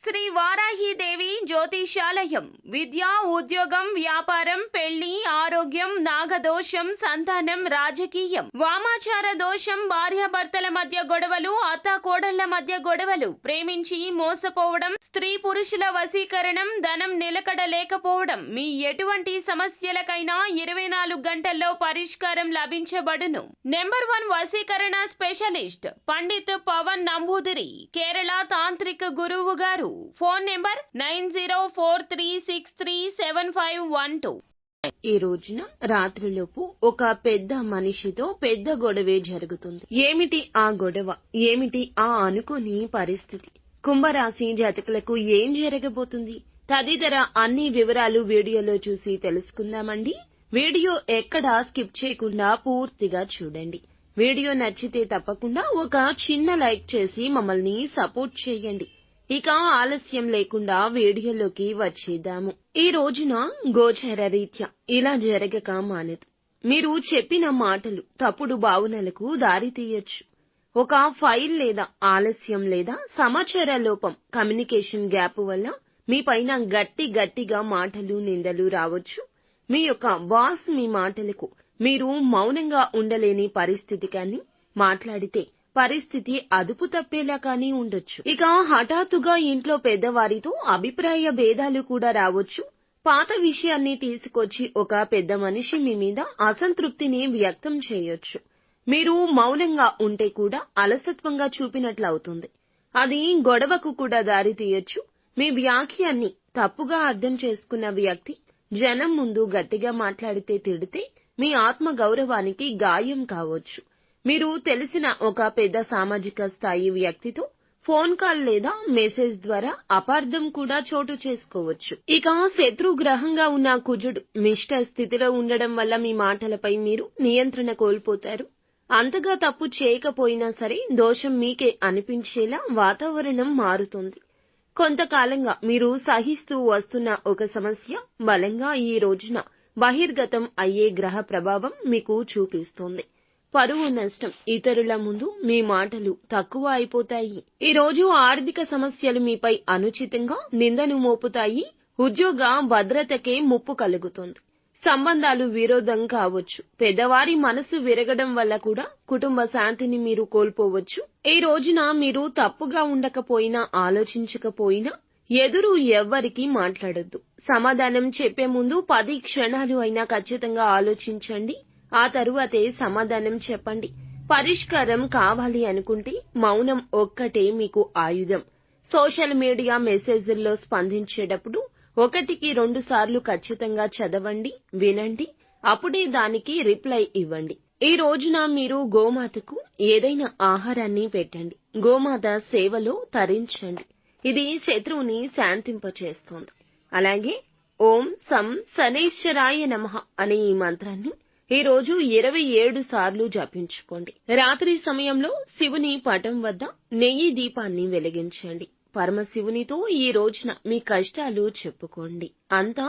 శ్రీ వారాహిదేవి జ్యోతిషాలయం విద్య, ఉద్యోగం, వ్యాపారం, పెళ్లి, ఆరోగ్యం, నాగదోషం, సంతానం, రాజకీయం, వామాచార దోషం, భార్యాభర్తల మధ్య గొడవలు, అత్తాకోడళ్ల మధ్య గొడవలు, ప్రేమించి మోసపోవడం, స్త్రీ పురుషుల వశీకరణం, ధనం నిలకడ లేకపోవడం, మీ ఎటువంటి సమస్యలకైనా 24 గంటల్లో పరిష్కారం లభించబడును. నెంబర్ 1 వశీకరణ స్పెషలిస్ట్ పండిత్ పవన్ నంబూదిరి, కేరళ తాంత్రిక గురువు గారు. Phone number 9043637512. ఈ రోజున రాత్రిలోపు ఒక పెద్ద మనిషితో పెద్ద గొడవే జరుగుతుంది. ఏమిటి ఆ గొడవ? ఏమిటి ఆ అనుకోని పరిస్థితి? కుంభరాశి జాతకులకు ఏం జరగబోతుంది తదితర అన్ని వివరాలు వీడియోలో చూసి తెలుసుకుందామండి. వీడియో ఎక్కడా స్కిప్ చేయకుండా పూర్తిగా చూడండి. వీడియో నచ్చితే తప్పకుండా ఒక చిన్న లైక్ చేసి మమ్మల్ని సపోర్ట్ చేయండి. ఇక ఆలస్యం లేకుండా వీడియోలోకి వచ్చేద్దాము. ఈ రోజున గోచర రీత్యా ఇలా జరగక మానదు. మీరు చెప్పిన మాటలు తప్పుడు భావనలకు దారి తీయొచ్చు. ఒక ఫైల్ లేదా ఆలస్యం లేదా సమాచార లోపం, కమ్యూనికేషన్ గ్యాప్ వల్ల మీ పైన గట్టిగా మాటలు, నిందలు రావచ్చు. మీ యొక్క బాస్ మీ మాటలకు మీరు మౌనంగా ఉండలేని పరిస్థితి కానీ, మాట్లాడితే పరిస్థితి అదుపు తప్పేలా కానీ ఉండొచ్చు. ఇక హఠాత్తుగా ఇంట్లో పెద్దవారితో అభిప్రాయ భేదాలు కూడా రావచ్చు. పాత విషయాన్ని తీసుకొచ్చి ఒక పెద్ద మనిషి మీ మీద అసంతృప్తిని వ్యక్తం చేయొచ్చు. మీరు మౌనంగా ఉంటే కూడా అలసత్వంగా చూపినట్లవుతుంది. అది గొడవకు కూడా దారి తీయొచ్చు. మీ వ్యాఖ్యాన్ని తప్పుగా అర్థం చేసుకున్న వ్యక్తి జనం ముందు గట్టిగా మాట్లాడితే, తిడితే మీ ఆత్మ గౌరవానికి గాయం కావచ్చు. మీరు తెలిసిన ఒక పెద్ద సామాజిక స్థాయి వ్యక్తితో ఫోన్ కాల్ లేదా మెసేజ్ ద్వారా అపార్థం కూడా చోటు చేసుకోవచ్చు. ఇక శత్రుగ్రహంగా ఉన్న కుజుడు మిష్ట స్థితిలో ఉండడం వల్ల మీ మాటలపై మీరు నియంత్రణ కోల్పోతారు. అంతగా తప్పు చేయకపోయినా సరే దోషం మీకే అనిపించేలా వాతావరణం మారుతుంది. కొంతకాలంగా మీరు సహిస్తూ వస్తున్న ఒక సమస్య బలంగా ఈ రోజున బహిర్గతం అయ్యే గ్రహ ప్రభావం మీకు చూపిస్తోంది. పరువు నష్టం, ఇతరుల ముందు మీ మాటలు తక్కువ అయిపోతాయి. ఈ రోజు ఆర్థిక సమస్యలు మీపై అనుచితంగా నిందను మోపుతాయి. ఉద్యోగ భద్రతకే ముప్పు కలుగుతుంది. సంబంధాలు విరోధం కావచ్చు. పెద్దవారి మనసు విరగడం వల్ల కూడా కుటుంబ శాంతిని మీరు కోల్పోవచ్చు. ఈ రోజున మీరు తప్పుగా ఉండకపోయినా, ఆలోచించకపోయినా ఎదురు ఎవ్వరికీ మాట్లాడొద్దు. సమాధానం చెప్పే ముందు 10 క్షణాలు అయినా ఖచ్చితంగా ఆలోచించండి. ఆ తరువాతే సమాధానం చెప్పండి. పరిష్కారం కావాలి అనుకుంటే మౌనం ఒక్కటే మీకు ఆయుధం. సోషల్ మీడియా మెసేజ్ల్లో స్పందించేటప్పుడు 1కి 2 సార్లు ఖచ్చితంగా చదవండి, వినండి. అప్పుడే దానికి రిప్లై ఇవ్వండి. ఈ రోజున మీరు గోమాతకు ఏదైనా ఆహారాన్ని పెట్టండి. గోమాత సేవలో తరించండి. ఇది శత్రువుని శాంతింపచేస్తోంది. అలాగే ఓం సం శనైశ్వరాయ నమః అనే ఈ మంత్రాన్ని ఈ రోజు 27 సార్లు జపించుకోండి. రాత్రి సమయంలో శివుని పటం వద్ద నెయ్యి దీపాన్ని వెలిగించండి. పరమశివునితో ఈ రోజున మీ కష్టాలు చెప్పుకోండి. అంతా